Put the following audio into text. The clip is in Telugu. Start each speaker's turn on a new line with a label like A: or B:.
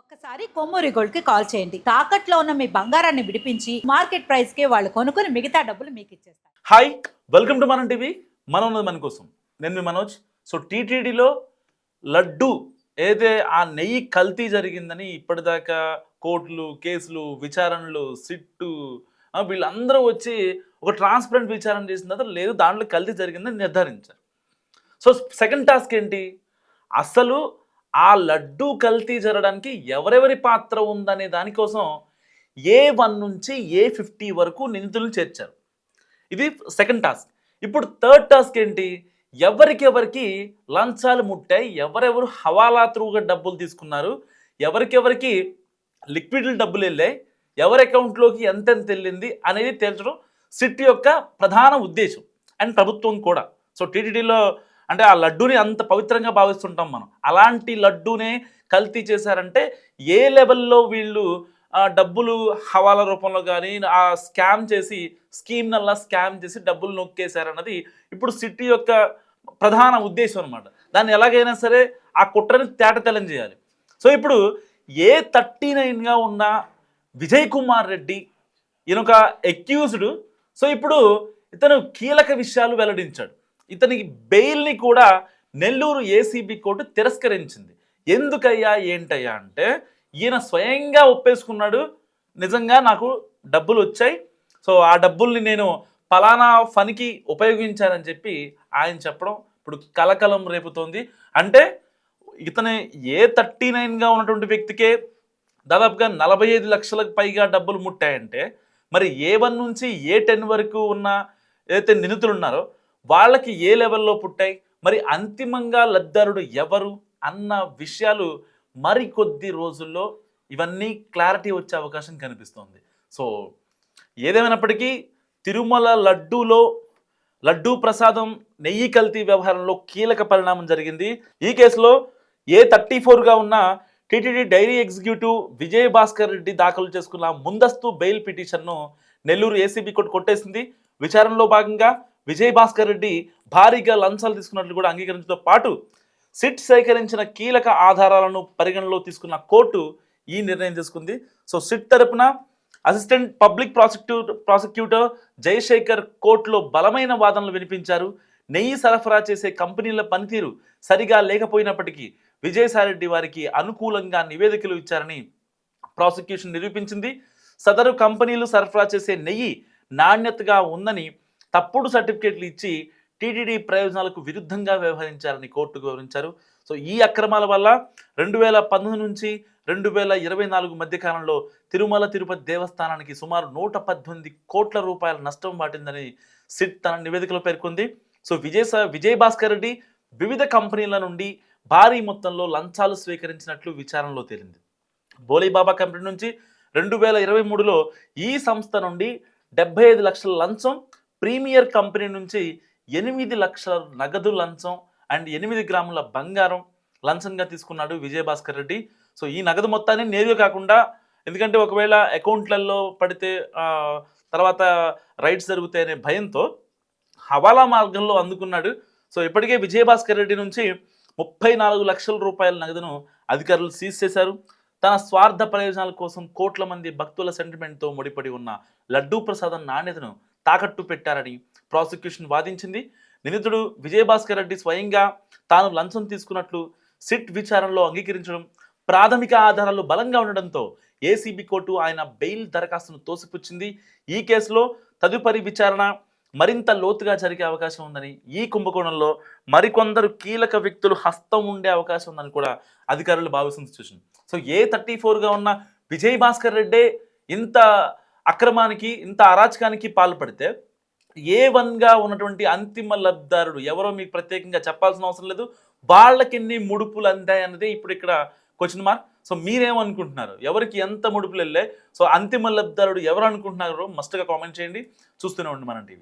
A: ఒక్కసారి కొమ్మూరి గోల్డ్ కి కాల్ చేయండి. తాకట్లో ఉన్న మీ బంగారాన్ని విడిపించి మార్కెట్ ప్రైస్ కి వాళ్ళు కొనుక్కుని మిగతా డబ్బులు మీకు ఇచ్చేస్తారు.
B: హాయ్, వెల్కమ్ టు మనం టీవీ. మనం ఉన్నది మన కోసం. నేను మీ మనోజ్. సో టీటీడీలో లడ్డు ఏదైతే ఆ నెయ్యి కల్తీ జరిగిందని ఇప్పటిదాకా కోర్టులు, కేసులు, విచారణలు, సిట్టు వీళ్ళందరూ వచ్చి ఒక ట్రాన్స్పరెంట్ విచారణ చేసిన తర్వాత లేదు దాంట్లో కల్తీ జరిగిందని నిర్ధారించారు. సో సెకండ్ టాస్క్ ఏంటి? అసలు ఆ లడ్డు కల్తీ జరగడానికి ఎవరెవరి పాత్ర ఉందనే దానికోసం A1 నుంచి A50 వరకు నిందితులను చేర్చారు. ఇది సెకండ్ టాస్క్. ఇప్పుడు థర్డ్ టాస్క్ ఏంటి? ఎవరికెవరికి లంచాలు ముట్టాయి, ఎవరెవరు హవాలా త్రూగా డబ్బులు తీసుకున్నారు, ఎవరికెవరికి లిక్విడ్ డబ్బులు వెళ్ళాయి, ఎవరి అకౌంట్లోకి ఎంతెంత వెళ్ళింది అనేది తేల్చడం సిట్ యొక్క ప్రధాన ఉద్దేశం అండ్ ప్రభుత్వం కూడా. సో టీటీడీలో అంటే ఆ లడ్డూని అంత పవిత్రంగా భావిస్తుంటాం మనం. అలాంటి లడ్డూనే కల్తీ చేశారంటే ఏ లెవెల్లో వీళ్ళు డబ్బులు హవాలా రూపంలో కానీ ఆ స్కామ్ చేసి స్కీమ్నల్లా స్కామ్ చేసి డబ్బులు నొక్కేశారన్నది ఇప్పుడు సిటీ యొక్క ప్రధాన ఉద్దేశం అనమాట. దాన్ని ఎలాగైనా సరే ఆ కుట్రని తేటతెల్లం చేయాలి. సో ఇప్పుడు A39గా ఉన్న విజయ్ కుమార్ రెడ్డి ఈయన ఒక అక్యూజ్డ్. సో ఇప్పుడు ఇతను కీలక విషయాలు వెల్లడించాడు. ఇతనికి బెయిల్ని కూడా నెల్లూరు ఏసీబీ కోర్టు తిరస్కరించింది. ఎందుకయ్యా ఏంటయ్యా అంటే ఈయన స్వయంగా ఒప్పేసుకున్నాడు, నిజంగా నాకు డబ్బులు వచ్చాయి, సో ఆ డబ్బుల్ని నేను ఫలానా పనికి ఉపయోగించానని చెప్పి ఆయన చెప్పడం ఇప్పుడు కలకలం రేపుతోంది. అంటే ఇతను A39గా ఉన్నటువంటి వ్యక్తికే దాదాపుగా 45 లక్షలకు పైగా డబ్బులు ముట్టాయంటే మరి A1 నుంచి A10 వరకు ఉన్న ఏదైతే నిందితులు ఉన్నారో వాళ్ళకి ఏ లెవెల్లో పుట్టాయి, మరి అంతిమంగా లబ్ధిదారుడు ఎవరు అన్న విషయాలు మరికొద్ది రోజుల్లో ఇవన్నీ క్లారిటీ వచ్చే అవకాశం కనిపిస్తోంది. సో ఏదేమైనప్పటికీ తిరుమల లడ్డూ ప్రసాదం నెయ్యి కల్తీ వ్యవహారంలో కీలక పరిణామం జరిగింది. ఈ కేసులో A34గా ఉన్న TTD dairy executive Vijay Bhaskar Reddy దాఖలు చేసుకున్న ముందస్తు బెయిల్ పిటిషన్ను నెల్లూరు ఏసీబీ కోర్టు కొట్టేసింది. విచారణలో భాగంగా విజయ్ భాస్కర్ రెడ్డి భారీగా లంచాలు తీసుకున్నట్లు కూడా అంగీకరించడంతో పాటు సిట్ సేకరించిన కీలక ఆధారాలను పరిగణలో తీసుకున్న కోర్టు ఈ నిర్ణయం తీసుకుంది. సో సిట్ తరపున అసిస్టెంట్ పబ్లిక్ ప్రాసిక్యూటర్ జయశేఖర్ కోర్టులో బలమైన వాదనలు వినిపించారు. నెయ్యి సరఫరా చేసే కంపెనీల పనితీరు సరిగా లేకపోయినప్పటికీ విజయసాయిరెడ్డి వారికి అనుకూలంగా నివేదికలు ఇచ్చారని ప్రాసిక్యూషన్ నిరూపించింది. సదరు కంపెనీలు సరఫరా చేసే నెయ్యి నాణ్యతగా ఉందని తప్పుడు సర్టిఫికేట్లు ఇచ్చి టీటీడీ ప్రయోజనాలకు విరుద్ధంగా వ్యవహరించారని కోర్టు వివరించారు. సో ఈ అక్రమాల వల్ల 2019 నుంచి 2024 మధ్య కాలంలో తిరుమల తిరుపతి దేవస్థానానికి సుమారు 118 కోట్ల రూపాయల నష్టం వాటిందని సిట్ తన నివేదికలో పేర్కొంది. సో విజయ్ భాస్కర్ రెడ్డి వివిధ కంపెనీల నుండి భారీ మొత్తంలో లంచాలు స్వీకరించినట్లు విచారణలో తేలింది. బోలీబాబా కంపెనీ నుంచి 2023లో ఈ సంస్థ నుండి 75 లక్షల లంచం, ప్రీమియర్ కంపెనీ నుంచి 8 లక్షల నగదు లంచం అండ్ 8 గ్రాముల బంగారం లంచంగా తీసుకున్నాడు విజయ్ భాస్కర్ రెడ్డి. సో ఈ నగదు మొత్తాన్ని నేరుగా కాకుండా, ఎందుకంటే ఒకవేళ అకౌంట్లలో పడితే తర్వాత రైట్స్ జరుగుతాయనే భయంతో హవాలా మార్గంలో అందుకున్నాడు. సో ఇప్పటికే విజయ్ భాస్కర్ రెడ్డి నుంచి 34 లక్షల రూపాయల నగదును అధికారులు సీజ్ చేశారు. తన స్వార్థ ప్రయోజనాల కోసం కోట్ల మంది భక్తుల సెంటిమెంట్తో ముడిపడి ఉన్న లడ్డూ ప్రసాదం నాణ్యతను తాకట్టు పెట్టారని ప్రాసిక్యూషన్ వాదించింది. నిందితుడు విజయ్ భాస్కర్ రెడ్డి స్వయంగా తాను లంచం తీసుకున్నట్లు సిట్ విచారణలో అంగీకరించడం, ప్రాథమిక ఆధారాలు బలంగా ఉండడంతో ఏసీబీ కోర్టు ఆయన బెయిల్ దరఖాస్తును తోసిపుచ్చింది. ఈ కేసులో తదుపరి విచారణ మరింత లోతుగా జరిగే అవకాశం ఉందని, ఈ కుంభకోణంలో మరికొందరు కీలక వ్యక్తులు హస్తం ఉండే అవకాశం ఉందని కూడా అధికారులు భావిస్తున్న సిచ్యువేషన్. సో A34గా ఉన్న విజయ్ భాస్కర్ రెడ్డే ఇంత అక్రమానికి, ఇంత అరాచకానికి పాల్పడితే A1గా ఉన్నటువంటి అంతిమ లబ్ధిదారుడు ఎవరో మీకు ప్రత్యేకంగా చెప్పాల్సిన అవసరం లేదు. వాళ్ళకెన్ని ముడుపులు అందాయి అన్నదే ఇప్పుడు ఇక్కడ క్వశ్చన్ మార్క్. సో మీరేమనుకుంటున్నారు? ఎవరికి ఎంత ముడుపులు వెళ్ళాయి? సో అంతిమ లబ్ధిదారుడు ఎవరు అనుకుంటున్నారో మస్ట్గా కామెంట్ చేయండి. చూస్తూనే ఉండి మనం టీవీ.